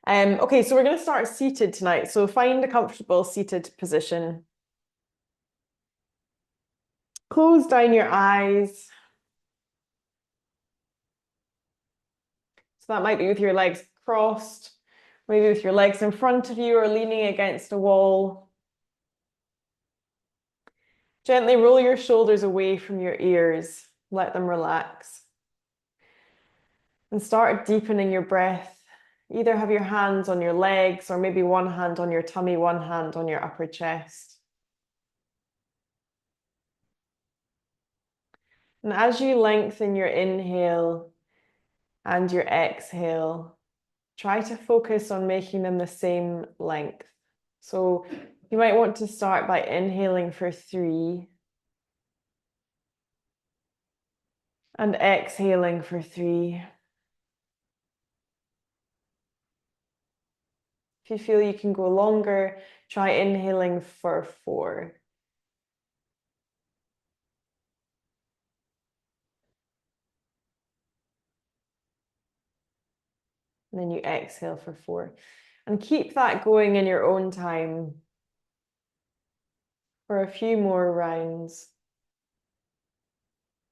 Okay, so we're going to start seated tonight. So find a comfortable seated position. Close down your eyes. So that might be with your legs crossed, maybe with your legs in front of you or leaning against a wall. Gently roll your shoulders away from your ears. Let them relax. And start deepening your breath. Either have your hands on your legs or maybe one hand on your tummy, one hand on your upper chest. And as you lengthen your inhale and your exhale, try to focus on making them the same length. So you might want to start by inhaling for 3 and exhaling for 3. If you feel you can go longer, try inhaling for 4. And then you exhale for 4. And keep that going in your own time for a few more rounds.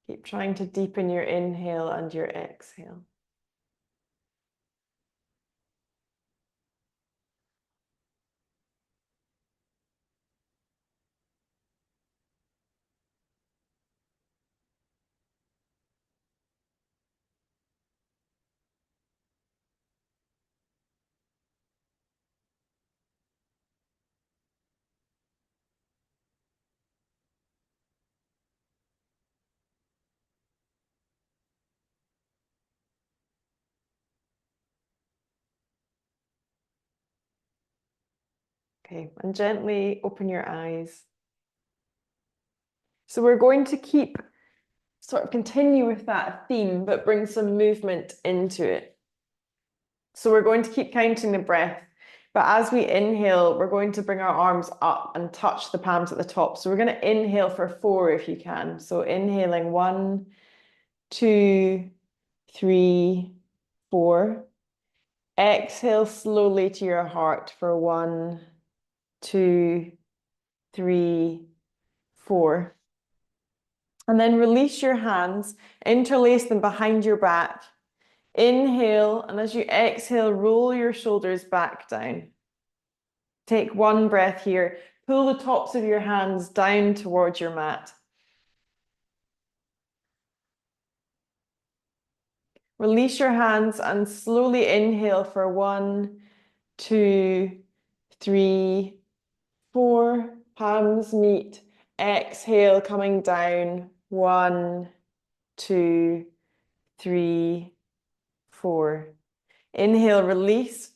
Keep trying to deepen your inhale and your exhale. Okay, and gently open your eyes. So we're going to continue with that theme, but bring some movement into it. So we're going to keep counting the breath, but as we inhale, we're going to bring our arms up and touch the palms at the top. So we're going to inhale for 4 if you can. So inhaling 1, 2, 3, 4. Exhale slowly to your heart for 1, 2, 3, 4. And then release your hands, interlace them behind your back. Inhale, and as you exhale, roll your shoulders back down. Take 1 breath here. Pull the tops of your hands down towards your mat. Release your hands and slowly inhale for 1, 2, 3, 4. Palms meet. Exhale, coming down. 1, 2, 3, 4. Inhale, release.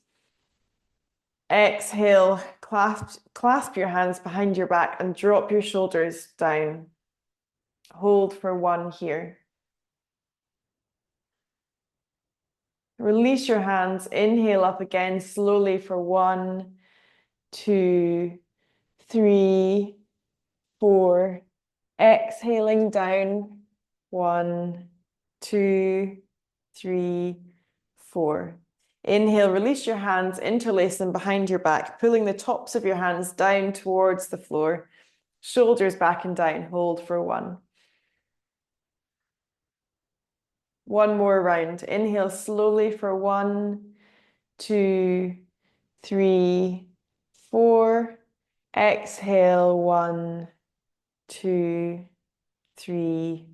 Exhale, clasp your hands behind your back and drop your shoulders down. Hold for 1 here. Release your hands. Inhale up again slowly for 1, 2, 3, 4. Exhaling down. 1, 2, 3, 4. Inhale, release your hands, interlace them behind your back, pulling the tops of your hands down towards the floor. Shoulders back and down. Hold for 1. 1 more round. Inhale slowly for 1, 2, 3, 4. Exhale 1, 2, 3,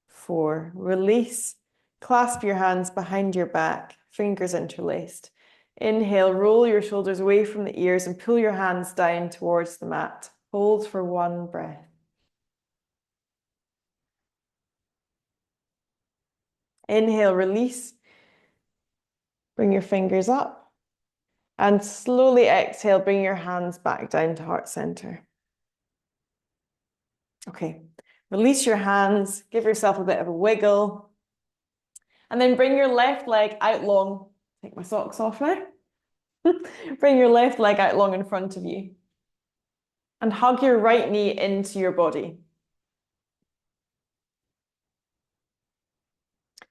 4. Release. Clasp your hands behind your back, fingers interlaced. Inhale, roll your shoulders away from the ears and pull your hands down towards the mat. Hold for 1 breath. Inhale, release. Bring your fingers up. And slowly exhale, bring your hands back down to heart center. Okay, release your hands, give yourself a bit of a wiggle. And then bring your left leg out long. Take my socks off now. Bring your left leg out long in front of you. And hug your right knee into your body.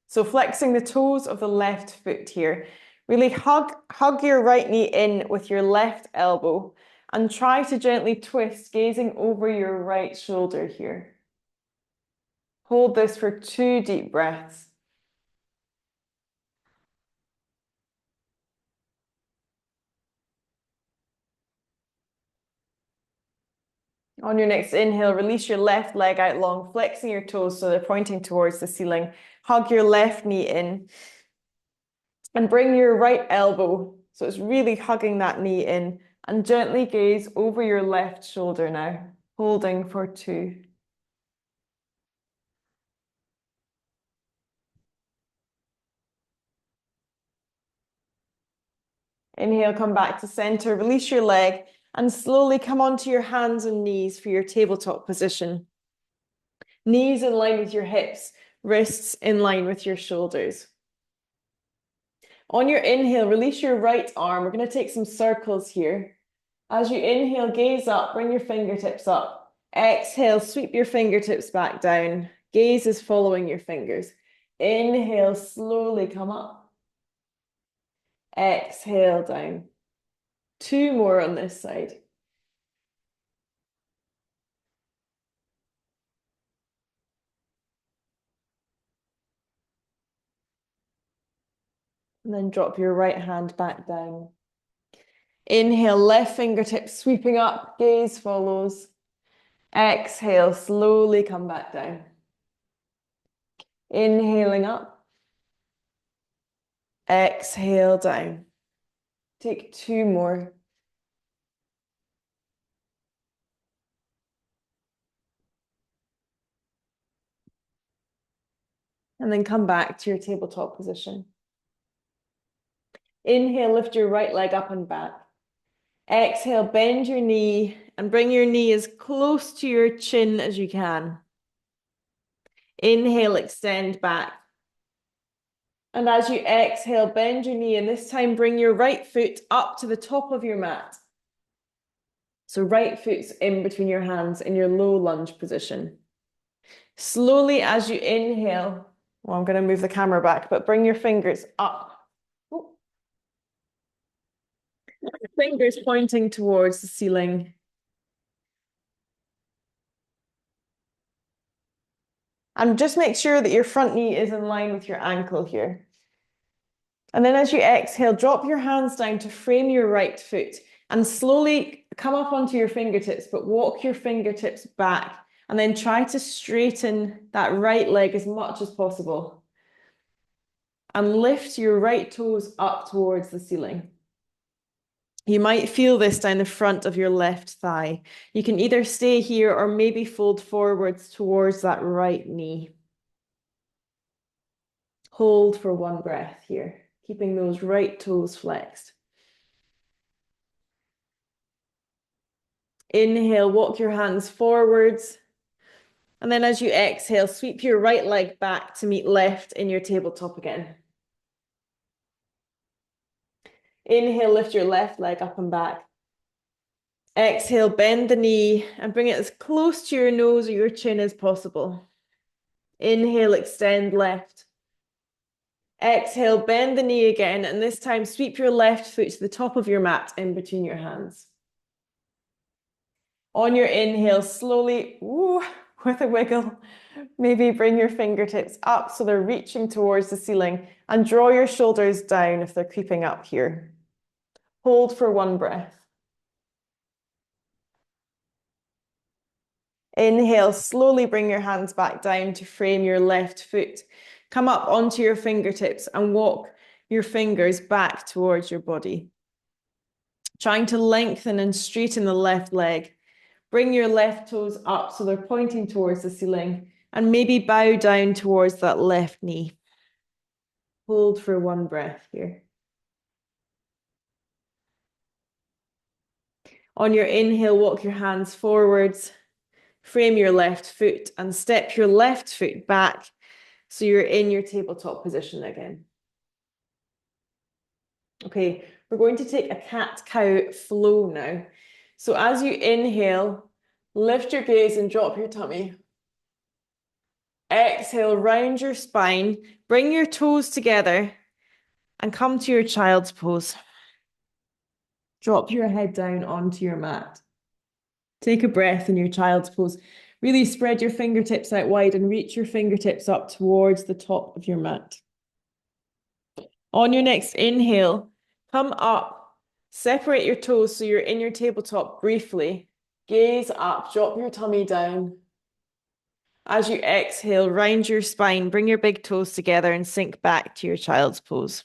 So flexing the toes of the left foot here. Really hug your right knee in with your left elbow and try to gently twist, gazing over your right shoulder here. Hold this for 2 deep breaths. On your next inhale, release your left leg out long, flexing your toes so they're pointing towards the ceiling. Hug your left knee in and bring your right elbow, so it's really hugging that knee in, and gently gaze over your left shoulder now, holding for 2. Inhale, come back to center, release your leg, and slowly come onto your hands and knees for your tabletop position. Knees in line with your hips, wrists in line with your shoulders. On your inhale, release your right arm. We're going to take some circles here. As you inhale, gaze up, bring your fingertips up. Exhale, sweep your fingertips back down. Gaze is following your fingers. Inhale, slowly come up. Exhale, down. 2 more on this side. And then drop your right hand back down. Inhale, left fingertips sweeping up, gaze follows. Exhale, slowly come back down. Inhaling up. Exhale down. Take 2 more. And then come back to your tabletop position. Inhale, lift your right leg up and back. Exhale, bend your knee and bring your knee as close to your chin as you can. Inhale, extend back. And as you exhale, bend your knee, and this time bring your right foot up to the top of your mat. So right foot's in between your hands in your low lunge position. Slowly as you inhale, well, I'm going to move the camera back, but bring your fingers up. Fingers pointing towards the ceiling. And just make sure that your front knee is in line with your ankle here. And then as you exhale, drop your hands down to frame your right foot and slowly come up onto your fingertips, but walk your fingertips back and then try to straighten that right leg as much as possible. And lift your right toes up towards the ceiling. You might feel this down the front of your left thigh. You can either stay here or maybe fold forwards towards that right knee. Hold for 1 breath here, keeping those right toes flexed. Inhale, walk your hands forwards. And then as you exhale, sweep your right leg back to meet left in your tabletop again. Inhale, lift your left leg up and back. Exhale, bend the knee and bring it as close to your nose or your chin as possible. Inhale, extend left. Exhale, bend the knee again, and this time sweep your left foot to the top of your mat in between your hands. On your inhale, slowly, with a wiggle, maybe bring your fingertips up so they're reaching towards the ceiling, and draw your shoulders down if they're creeping up here. Hold for 1 breath. Inhale, slowly bring your hands back down to frame your left foot. Come up onto your fingertips and walk your fingers back towards your body. Trying to lengthen and straighten the left leg. Bring your left toes up so they're pointing towards the ceiling, and maybe bow down towards that left knee. Hold for 1 breath here. On your inhale, walk your hands forwards. Frame your left foot and step your left foot back so you're in your tabletop position again. Okay, we're going to take a cat-cow flow now. So as you inhale, lift your gaze and drop your tummy. Exhale, round your spine, bring your toes together and come to your child's pose. Drop your head down onto your mat. Take a breath in your child's pose. Really spread your fingertips out wide and reach your fingertips up towards the top of your mat. On your next inhale, come up, separate your toes so you're in your tabletop briefly. Gaze up, drop your tummy down. As you exhale, round your spine, bring your big toes together and sink back to your child's pose.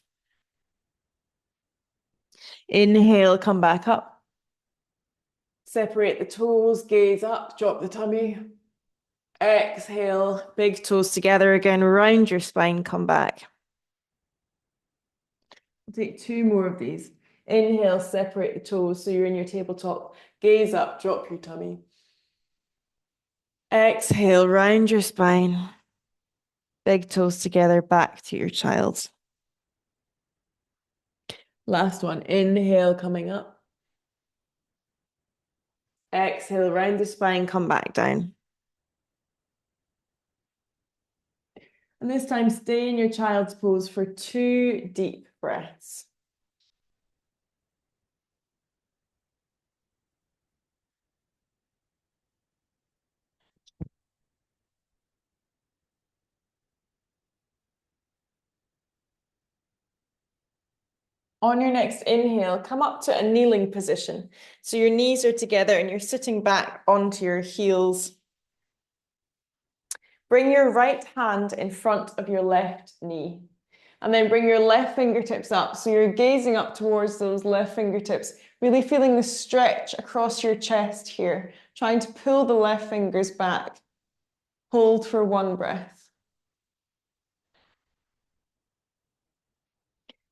Inhale, come back up. Separate the toes, gaze up, drop the tummy. Exhale, big toes together again, round your spine, come back. We'll take 2 more of these. Inhale, separate the toes so you're in your tabletop. Gaze up, drop your tummy. Exhale, round your spine. Big toes together, back to your child's. Last one. Inhale, coming up. Exhale, round the spine, come back down. And this time, stay in your child's pose for 2 deep breaths. On your next inhale, come up to a kneeling position. So your knees are together and you're sitting back onto your heels. Bring your right hand in front of your left knee. And then bring your left fingertips up. So you're gazing up towards those left fingertips, really feeling the stretch across your chest here, trying to pull the left fingers back. Hold for 1 breath.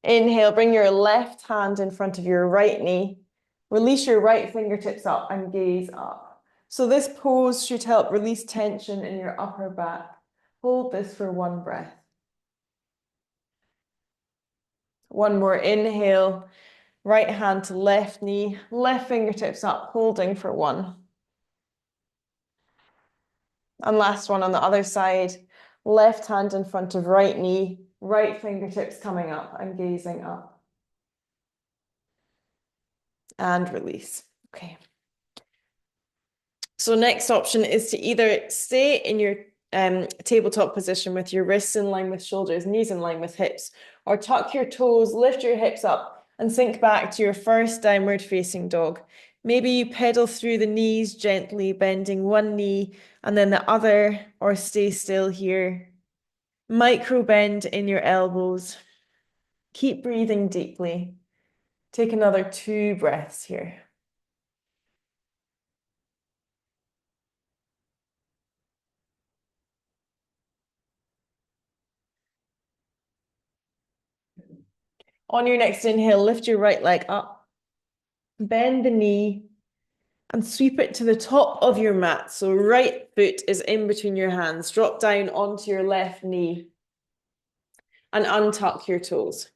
Inhale, bring your left hand in front of your right knee. Release your right fingertips up and gaze up. So this pose should help release tension in your upper back. Hold this for 1 breath. 1 more inhale, right hand to left knee, left fingertips up, holding for 1. And last one on the other side, left hand in front of right knee, right fingertips coming up and gazing up. And release. Okay. So next option is to either stay in your tabletop position with your wrists in line with shoulders, knees in line with hips, or tuck your toes, lift your hips up and sink back to your first downward facing dog. Maybe you pedal through the knees gently, bending one knee and then the other, or stay still here. Micro bend in your elbows. Keep breathing deeply. Take another 2 breaths here. On your next inhale, lift your right leg up, bend the knee, and sweep it to the top of your mat. So right foot is in between your hands. Drop down onto your left knee and untuck your toes.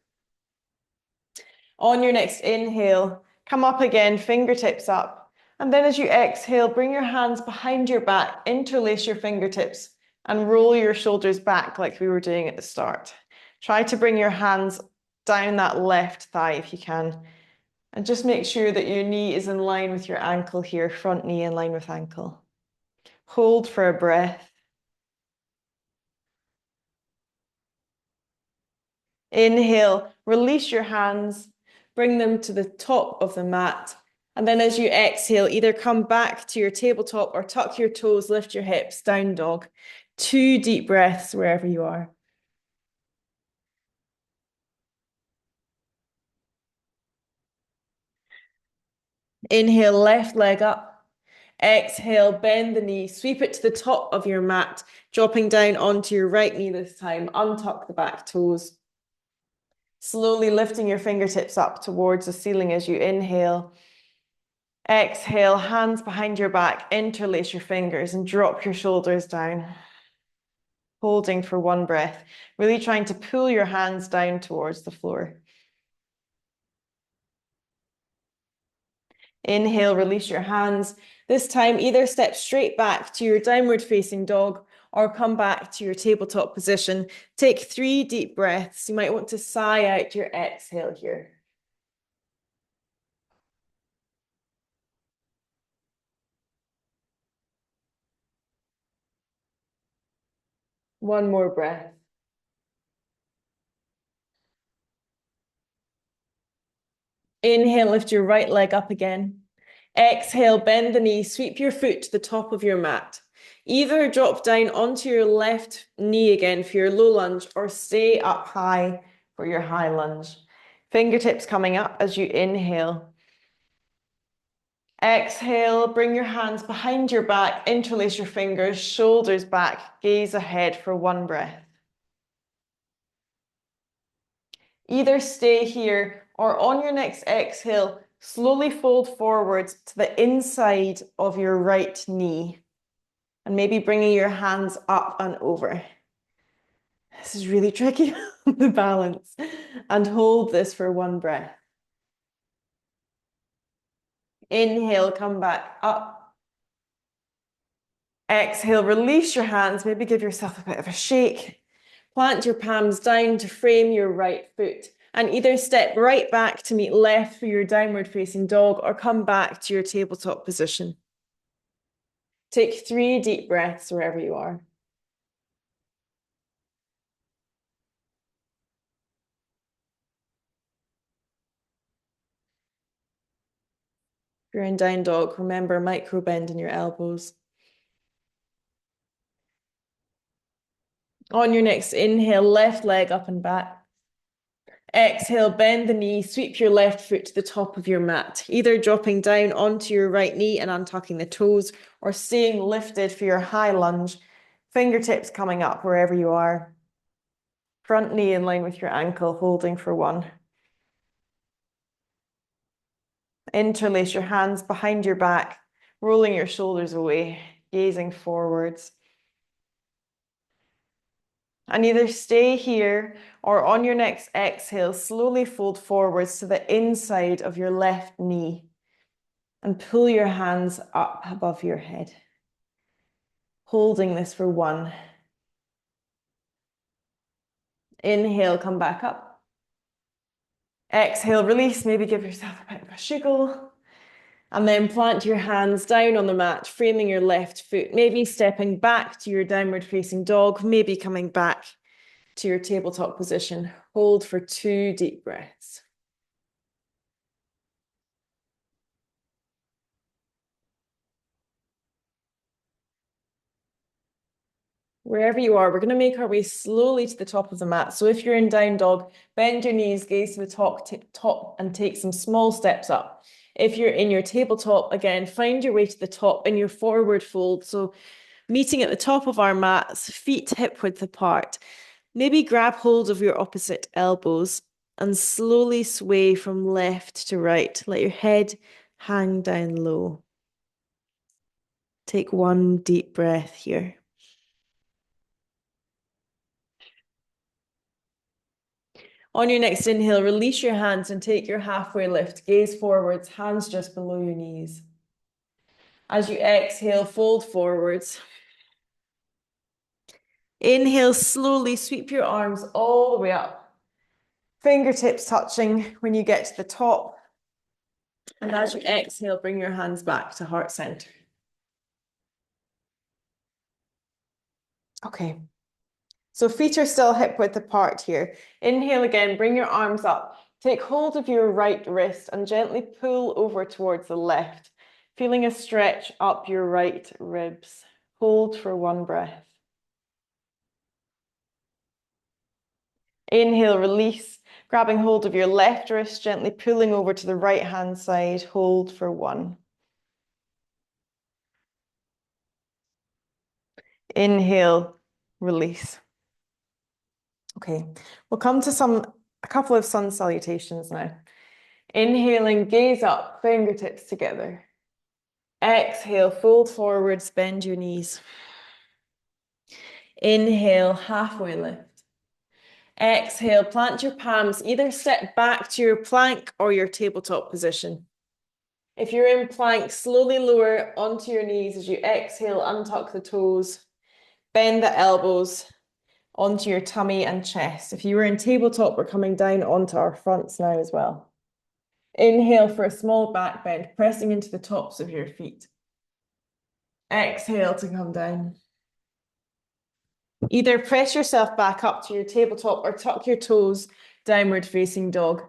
On your next inhale, come up again, fingertips up. And then as you exhale, bring your hands behind your back, interlace your fingertips, and roll your shoulders back like we were doing at the start. Try to bring your hands down that left thigh if you can. And just make sure that your knee is in line with your ankle here, front knee in line with ankle. Hold for a breath. Inhale, release your hands, bring them to the top of the mat. And then as you exhale, either come back to your tabletop or tuck your toes, lift your hips, down dog. 2 deep breaths wherever you are. Inhale, left leg up. Exhale, bend the knee, sweep it to the top of your mat, dropping down onto your right knee this time. Untuck the back toes. Slowly lifting your fingertips up towards the ceiling as you inhale. Exhale, hands behind your back, interlace your fingers and drop your shoulders down. Holding for 1 breath, really trying to pull your hands down towards the floor. Inhale, release your hands. This time, either step straight back to your downward facing dog or come back to your tabletop position. Take 3 deep breaths. You might want to sigh out your exhale here. One more breath. Inhale, lift your right leg up again. Exhale, bend the knee, sweep your foot to the top of your mat. Either drop down onto your left knee again for your low lunge or stay up high for your high lunge. Fingertips coming up as you inhale. Exhale, bring your hands behind your back, interlace your fingers, shoulders back, gaze ahead for 1 breath. Either stay here or on your next exhale, slowly fold forwards to the inside of your right knee and maybe bringing your hands up and over. This is really tricky, the balance. And hold this for 1 breath. Inhale, come back up. Exhale, release your hands, maybe give yourself a bit of a shake. Plant your palms down to frame your right foot and either step right back to meet left for your downward facing dog or come back to your tabletop position. Take 3 deep breaths wherever you are. If you're in down dog, remember micro bend in your elbows. On your next inhale, left leg up and back. Exhale, bend the knee, sweep your left foot to the top of your mat, either dropping down onto your right knee and untucking the toes or staying lifted for your high lunge, fingertips coming up wherever you are. Front knee in line with your ankle, holding for 1. Interlace your hands behind your back, rolling your shoulders away, gazing forwards. And either stay here or on your next exhale, slowly fold forwards to the inside of your left knee and pull your hands up above your head. Holding this for 1. Inhale, come back up. Exhale, release, maybe give yourself a bit of a shiggle. And then plant your hands down on the mat, framing your left foot, maybe stepping back to your downward facing dog, maybe coming back to your tabletop position. Hold for 2 deep breaths. Wherever you are, we're going to make our way slowly to the top of the mat. So if you're in down dog, bend your knees, gaze to the top and take some small steps up. If you're in your tabletop, again, find your way to the top in your forward fold. So meeting at the top of our mats, feet hip width apart. Maybe grab hold of your opposite elbows and slowly sway from left to right. Let your head hang down low. Take 1 deep breath here. On your next inhale, release your hands and take your halfway lift. Gaze forwards, hands just below your knees. As you exhale, fold forwards. Inhale, slowly sweep your arms all the way up. Fingertips touching when you get to the top. And as you exhale, bring your hands back to heart center. Okay. So feet are still hip width apart here. Inhale again, bring your arms up. Take hold of your right wrist and gently pull over towards the left, feeling a stretch up your right ribs. Hold for 1 breath. Inhale, release, grabbing hold of your left wrist, gently pulling over to the right-hand side. Hold for 1. Inhale, release. Okay, we'll come to a couple of sun salutations now. Inhaling, gaze up, fingertips together. Exhale, fold forwards, bend your knees. Inhale, halfway lift. Exhale, plant your palms, either step back to your plank or your tabletop position. If you're in plank, slowly lower onto your knees as you exhale, untuck the toes. bend the elbows onto your tummy and chest. If you were in tabletop, we're coming down onto our fronts now as well. Inhale for a small back bend, pressing into the tops of your feet. Exhale to come down. Either press yourself back up to your tabletop or tuck your toes, downward facing dog.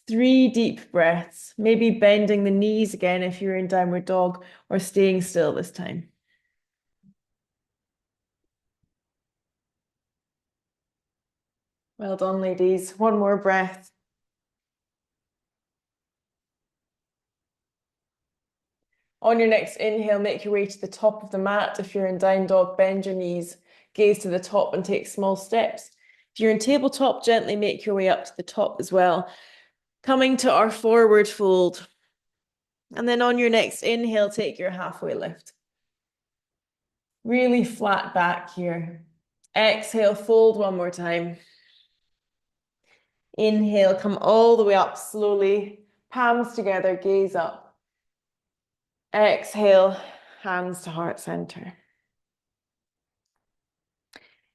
3 deep breaths, maybe bending the knees again if you're in downward dog, or staying still this time. Well done, ladies. One more breath. On your next inhale, make your way to the top of the mat. If you're in down dog, bend your knees, gaze to the top and take small steps. If you're in tabletop, gently make your way up to the top as well. Coming to our forward fold. And then on your next inhale, take your halfway lift. Really flat back here. Exhale, fold one more time. Inhale, come all the way up slowly. Palms together, gaze up. Exhale, hands to heart center.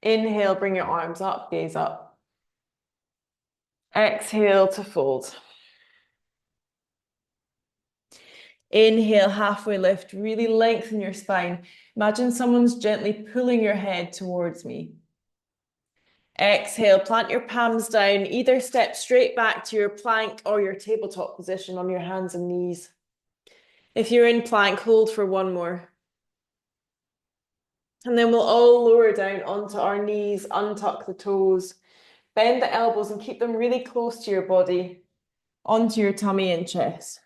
Inhale, bring your arms up, gaze up. Exhale to fold. Inhale, halfway lift, really lengthen your spine. Imagine someone's gently pulling your head towards me. Exhale, plant your palms down, either step straight back to your plank or your tabletop position on your hands and knees. If you're in plank, hold for one more. And then we'll all lower down onto our knees, untuck the toes, bend the elbows and keep them really close to your body, onto your tummy and chest.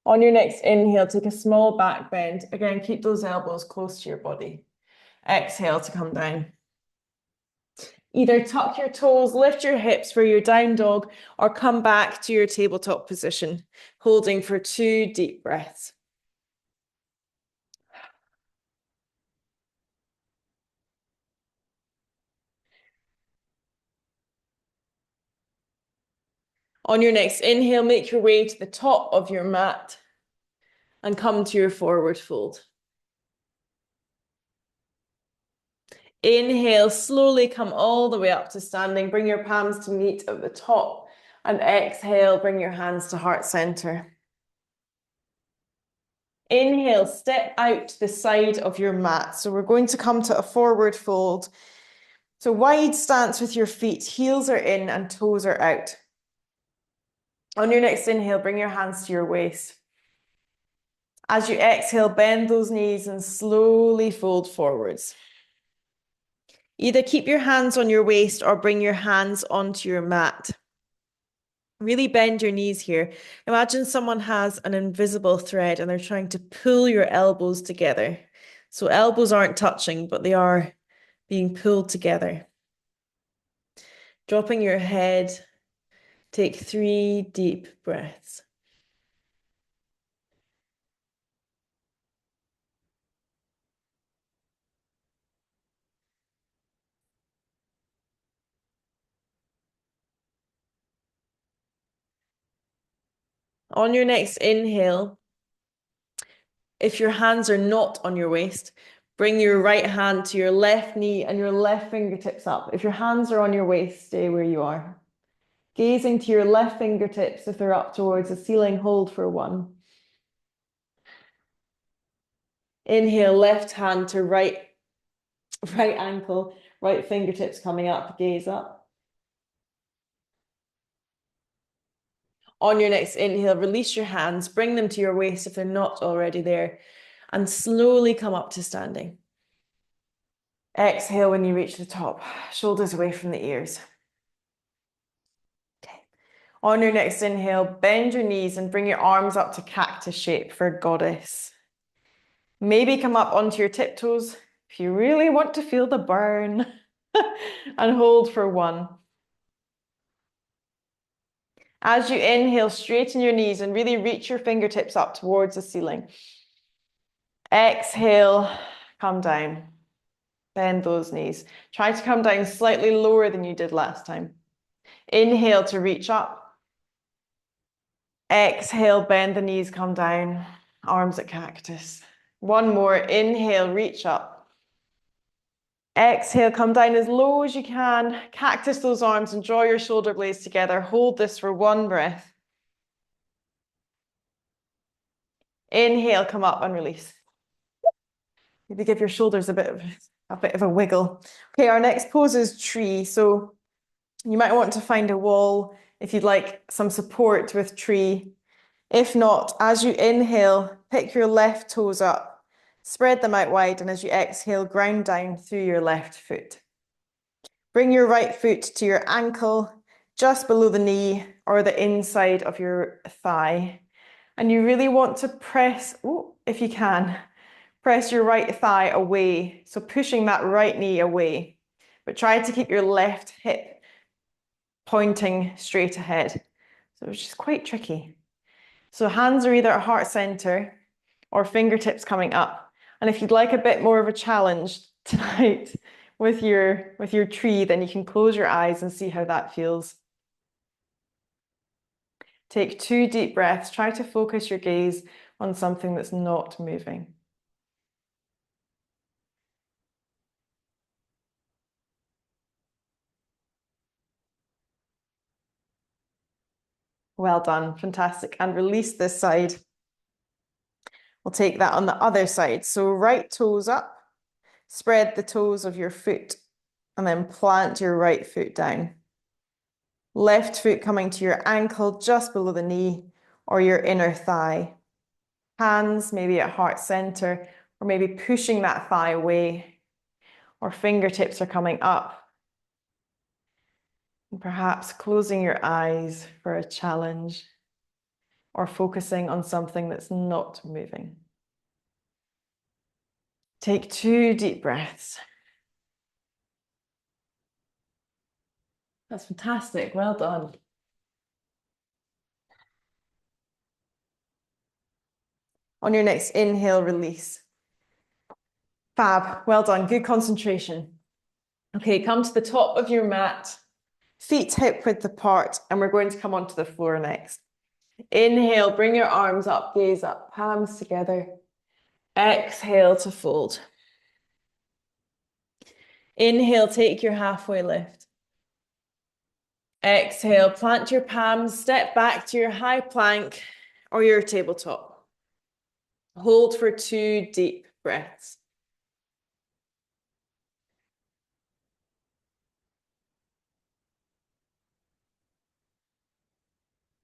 On your next inhale, take a small back bend. Again, keep those elbows close to your body. Exhale to come down. Either tuck your toes, lift your hips for your down dog, or come back to your tabletop position, holding for 2 deep breaths. On your next inhale, make your way to the top of your mat and come to your forward fold. Inhale, slowly come all the way up to standing. Bring your palms to meet at the top. And exhale, bring your hands to heart center. Inhale, step out to the side of your mat. So we're going to come to a forward fold. So wide stance with your feet, heels are in and toes are out. On your next inhale, bring your hands to your waist. As you exhale, bend those knees and slowly fold forwards. Either keep your hands on your waist or bring your hands onto your mat. Really bend your knees here. Imagine someone has an invisible thread and they're trying to pull your elbows together. So elbows aren't touching, but they are being pulled together. Dropping your head, take 3 deep breaths. On your next inhale, if your hands are not on your waist, bring your right hand to your left knee and your left fingertips up. If your hands are on your waist, stay where you are. Gazing to your left fingertips if they're up towards the ceiling, hold for 1. Inhale, left hand to right ankle, right fingertips coming up, gaze up. On your next inhale, release your hands, bring them to your waist if they're not already there, and slowly come up to standing. Exhale when you reach the top, shoulders away from the ears. Okay. On your next inhale, bend your knees and bring your arms up to cactus shape for goddess. Maybe come up onto your tiptoes if you really want to feel the burn and hold for 1. As you inhale, straighten your knees and really reach your fingertips up towards the ceiling. Exhale, come down. Bend those knees. Try to come down slightly lower than you did last time. Inhale to reach up. Exhale, bend the knees, come down. Arms at cactus. 1 more. Inhale, reach up. Exhale, come down as low as you can. Cactus those arms and draw your shoulder blades together. Hold this for one breath. Inhale, come up and release. Maybe give your shoulders a bit of a wiggle. Okay, our next pose is tree. So you might want to find a wall if you'd like some support with tree. If not, as you inhale, pick your left toes up, spread them out wide, and as you exhale, ground down through your left foot. Bring your right foot to your ankle, just below the knee or the inside of your thigh. And you really want to press, if you can, press your right thigh away. So pushing that right knee away, but try to keep your left hip pointing straight ahead. So it's just quite tricky. So hands are either at heart center or fingertips coming up. And if you'd like a bit more of a challenge tonight with your tree, then you can close your eyes and see how that feels. Take 2 deep breaths. Try to focus your gaze on something that's not moving. Well done, fantastic. And release this side. We'll take that on the other side. So right toes up, spread the toes of your foot, and then plant your right foot down. Left foot coming to your ankle just below the knee or your inner thigh. Hands maybe at heart center, or maybe pushing that thigh away, or fingertips are coming up. And perhaps closing your eyes for a challenge, or focusing on something that's not moving. Take 2 deep breaths. That's fantastic. Well done. On your next inhale, release. Fab. Well done. Good concentration. Okay, come to the top of your mat. Feet hip width apart, and we're going to come onto the floor next. Inhale, bring your arms up, gaze up, palms together. Exhale to fold. Inhale, take your halfway lift. Exhale, plant your palms, step back to your high plank or your tabletop. Hold for 2 deep breaths.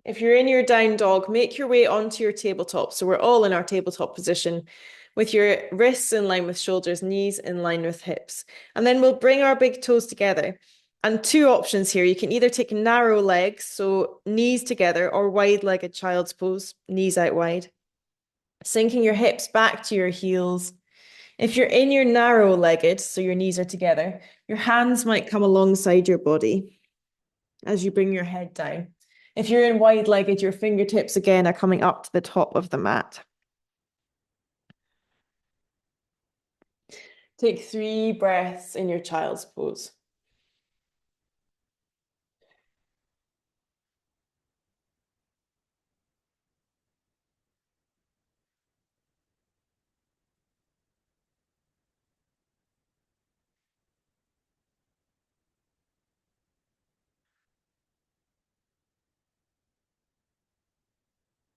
If you're in your down dog, make your way onto your tabletop. So we're all in our tabletop position with your wrists in line with shoulders, knees in line with hips. And then we'll bring our big toes together. And 2 options here. You can either take narrow legs, so knees together, or wide-legged child's pose, knees out wide. Sinking your hips back to your heels. If you're in your narrow-legged, so your knees are together, your hands might come alongside your body as you bring your head down. If you're in wide-legged, your fingertips again are coming up to the top of the mat. Take 3 breaths in your child's pose.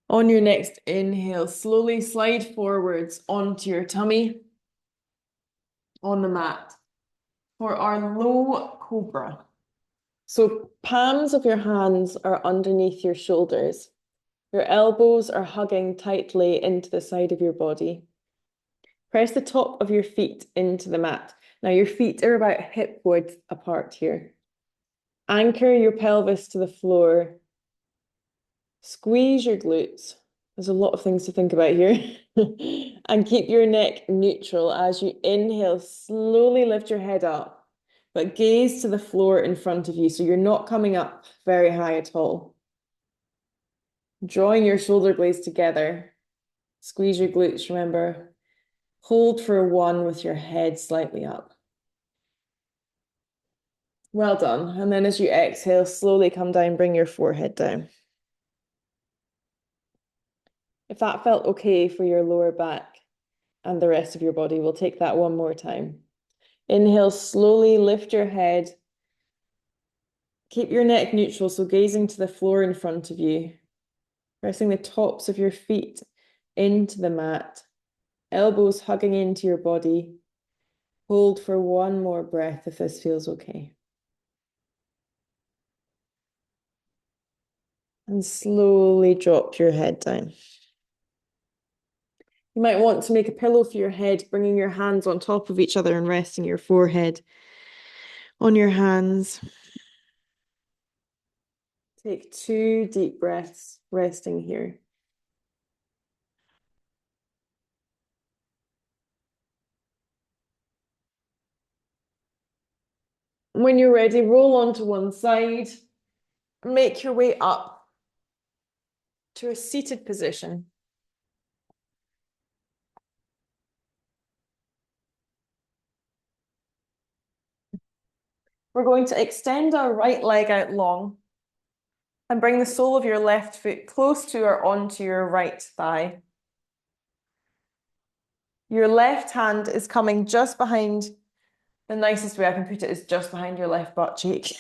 On your next inhale, slowly slide forwards onto your tummy on the mat for our low cobra. So palms of your hands are underneath your shoulders. Your elbows are hugging tightly into the side of your body. Press the top of your feet into the mat. Now your feet are about hip width apart here. Anchor your pelvis to the floor. Squeeze your glutes. There's a lot of things to think about here. And keep your neck neutral as you inhale. Slowly lift your head up, but gaze to the floor in front of you. So you're not coming up very high at all. Drawing your shoulder blades together. Squeeze your glutes, remember. Hold for 1 with your head slightly up. Well done. And then as you exhale, slowly come down, bring your forehead down. If that felt okay for your lower back and the rest of your body, we'll take that one more time. Inhale, slowly lift your head. Keep your neck neutral, so gazing to the floor in front of you. Pressing the tops of your feet into the mat. Elbows hugging into your body. Hold for one more breath if this feels okay. And slowly drop your head down. You might want to make a pillow for your head, bringing your hands on top of each other and resting your forehead on your hands. Take 2 deep breaths, resting here. When you're ready, roll onto one side. Make your way up to a seated position. We're going to extend our right leg out long and bring the sole of your left foot close to or onto your right thigh. Your left hand is coming just behind, the nicest way I can put it is just behind your left butt cheek.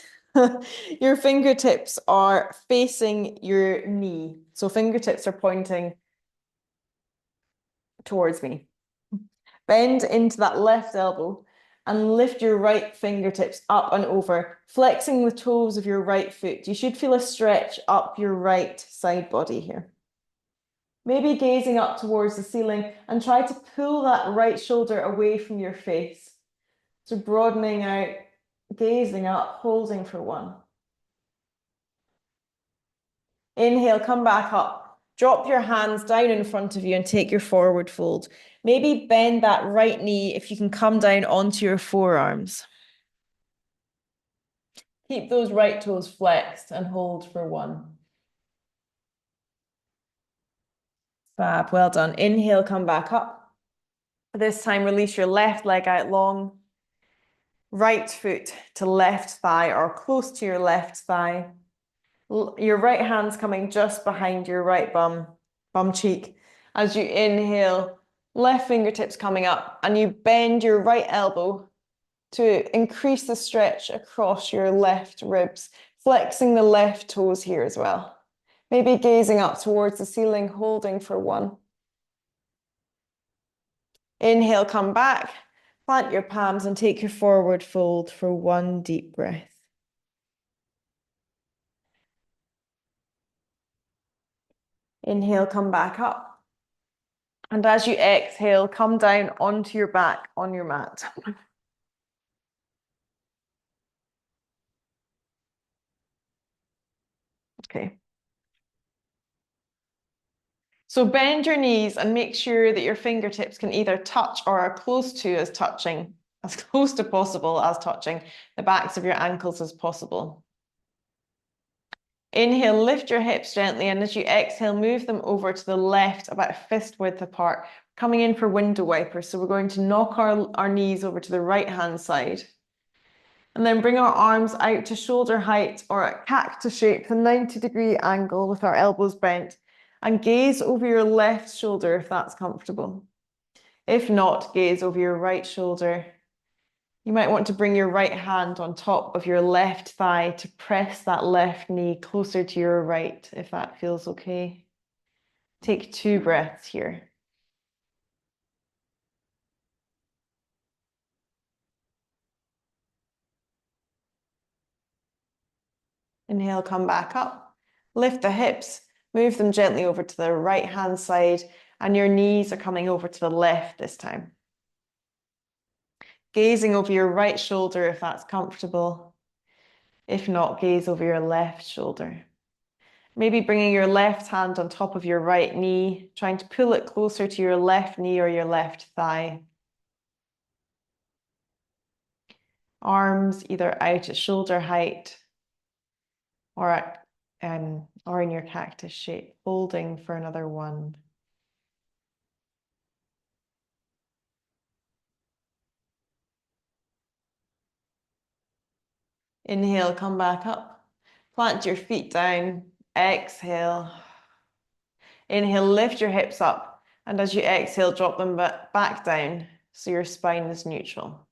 Your fingertips are facing your knee. So fingertips are pointing towards me. Bend into that left elbow and lift your right fingertips up and over, flexing the toes of your right foot. You should feel a stretch up your right side body here. Maybe gazing up towards the ceiling and try to pull that right shoulder away from your face. So broadening out, gazing up, holding for one. Inhale, come back up. Drop your hands down in front of you and take your forward fold. Maybe bend that right knee if you can come down onto your forearms. Keep those right toes flexed and hold for one. Fab, well done. Inhale, come back up. This time, release your left leg out long. Right foot to left thigh or close to your left thigh. Your right hand's coming just behind your right bum cheek. As you inhale, left fingertips coming up, and you bend your right elbow to increase the stretch across your left ribs, flexing the left toes here as well. Maybe gazing up towards the ceiling, holding for one. Inhale, come back, plant your palms and take your forward fold for one deep breath. Inhale, come back up. And as you exhale, come down onto your back on your mat. Okay. So bend your knees and make sure that your fingertips can either touch or are close to as touching, as close to possible as touching the backs of your ankles as possible. Inhale, lift your hips gently, and as you exhale, move them over to the left, about fist width apart, coming in for window wipers. So we're going to knock our knees over to the right-hand side. And then bring our arms out to shoulder height or at cactus shape, the 90-degree angle with our elbows bent. And gaze over your left shoulder if that's comfortable. If not, gaze over your right shoulder. You might want to bring your right hand on top of your left thigh to press that left knee closer to your right, if that feels okay. Take 2 breaths here. Inhale, come back up. Lift the hips, move them gently over to the right-hand side, and your knees are coming over to the left this time. Gazing over your right shoulder if that's comfortable. If not, gaze over your left shoulder. Maybe bringing your left hand on top of your right knee, trying to pull it closer to your left knee or your left thigh. Arms either out at shoulder height or in your cactus shape, holding for another one. Inhale, come back up. Plant your feet down. Exhale. Inhale, lift your hips up. And as you exhale, drop them back down so your spine is neutral.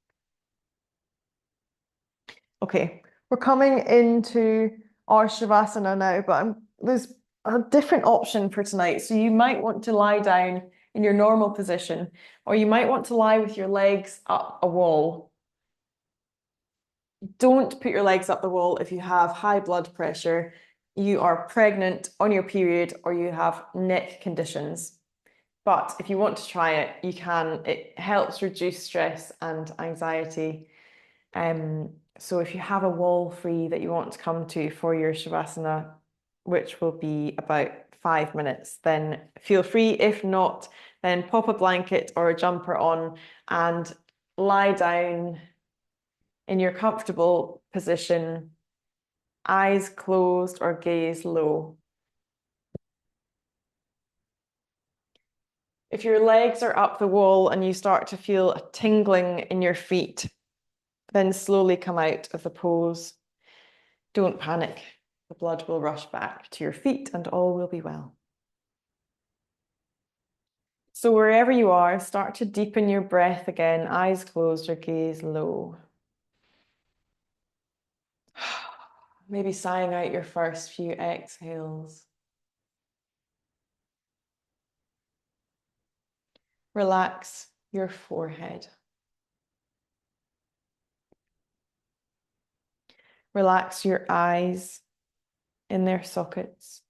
Okay, we're coming into our Shavasana now, but there's a different option for tonight. So you might want to lie down in your normal position, or you might want to lie with your legs up a wall. Don't put your legs up the wall if you have high blood pressure, you are pregnant, on your period, or you have neck conditions. But if you want to try it, you can. It helps reduce stress and anxiety. So if you have a wall free that you want to come to for your Shavasana, which will be about 5 minutes, then feel free. If not, then pop a blanket or a jumper on and lie down in your comfortable position, eyes closed or gaze low. If your legs are up the wall and you start to feel a tingling in your feet, then slowly come out of the pose. Don't panic. The blood will rush back to your feet and all will be well. So wherever you are, start to deepen your breath again, eyes closed or gaze low. Maybe sighing out your first few exhales. Relax your forehead. Relax your eyes in their sockets.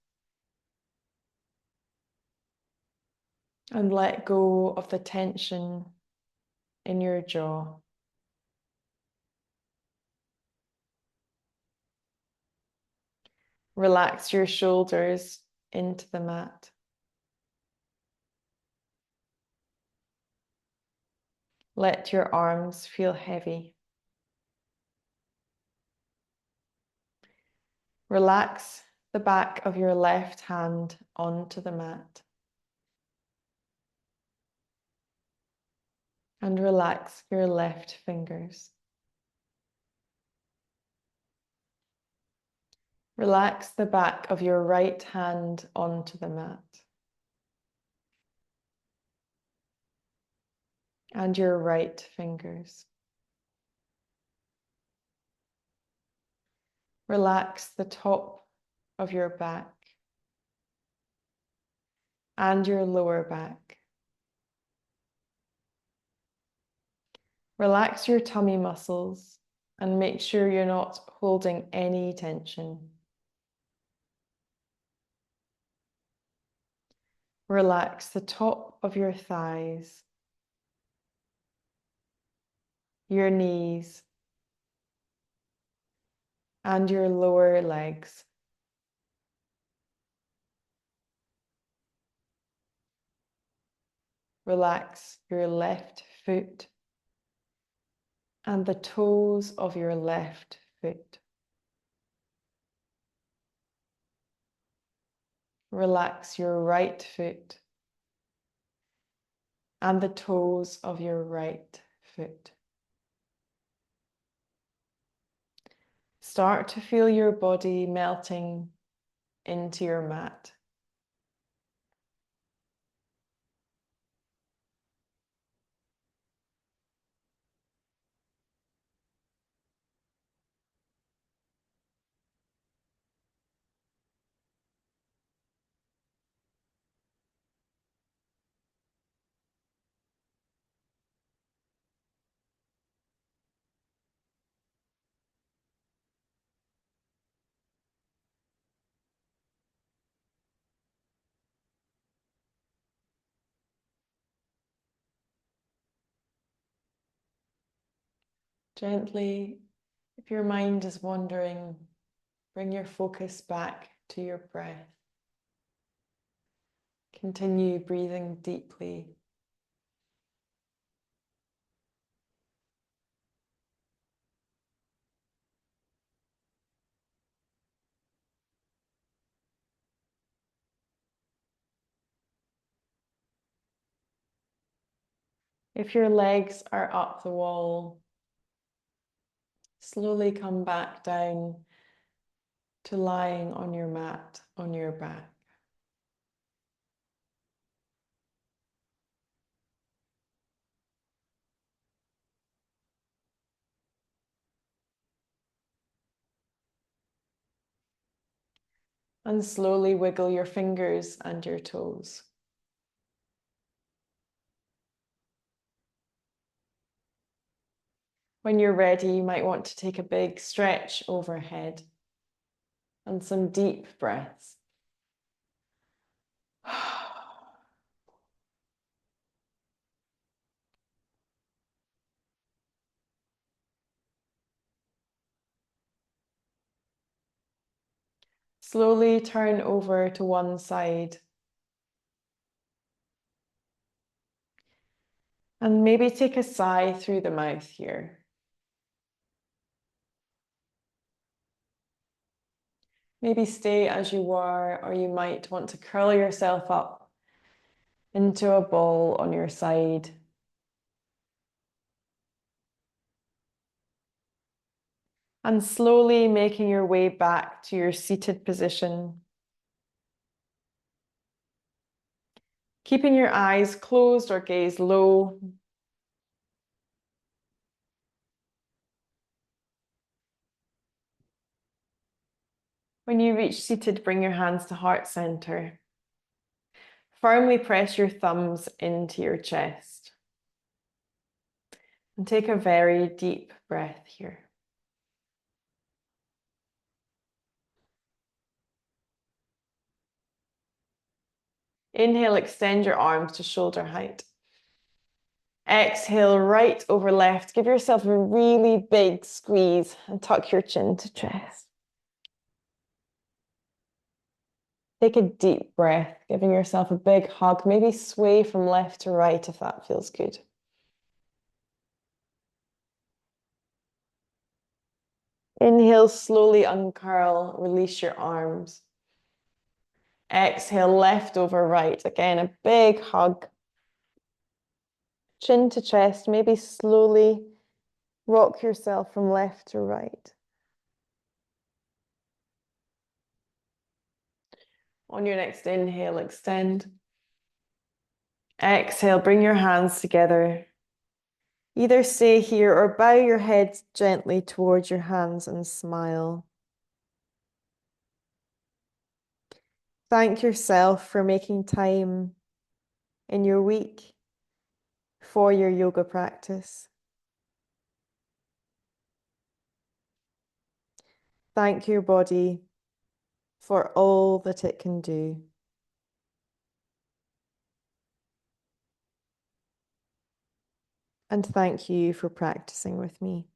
And let go of the tension in your jaw. Relax your shoulders into the mat. Let your arms feel heavy. Relax the back of your left hand onto the mat. And relax your left fingers. Relax the back of your right hand onto the mat. And your right fingers. Relax the top of your back and your lower back. Relax your tummy muscles and make sure you're not holding any tension. Relax the top of your thighs, your knees, and your lower legs. Relax your left foot and the toes of your left foot. Relax your right foot and the toes of your right foot. Start to feel your body melting into your mat. Gently, if your mind is wandering, bring your focus back to your breath. Continue breathing deeply. If your legs are up the wall, slowly come back down to lying on your mat on your back. And slowly wiggle your fingers and your toes. When you're ready, you might want to take a big stretch overhead and some deep breaths. Slowly turn over to one side. And maybe take a sigh through the mouth here. Maybe stay as you were, or you might want to curl yourself up into a ball on your side. And slowly making your way back to your seated position. Keeping your eyes closed or gaze low. When you reach seated, bring your hands to heart center. Firmly press your thumbs into your chest. And take a very deep breath here. Inhale, extend your arms to shoulder height. Exhale, right over left. Give yourself a really big squeeze and tuck your chin to chest. Take a deep breath, giving yourself a big hug. Maybe sway from left to right if that feels good. Inhale, slowly uncurl, release your arms. Exhale, left over right. Again, a big hug. Chin to chest, maybe slowly rock yourself from left to right. On your next inhale, extend. Exhale, bring your hands together. Either stay here or bow your head gently towards your hands and smile. Thank yourself for making time in your week for your yoga practice. Thank your body for all that it can do. And thank you for practicing with me.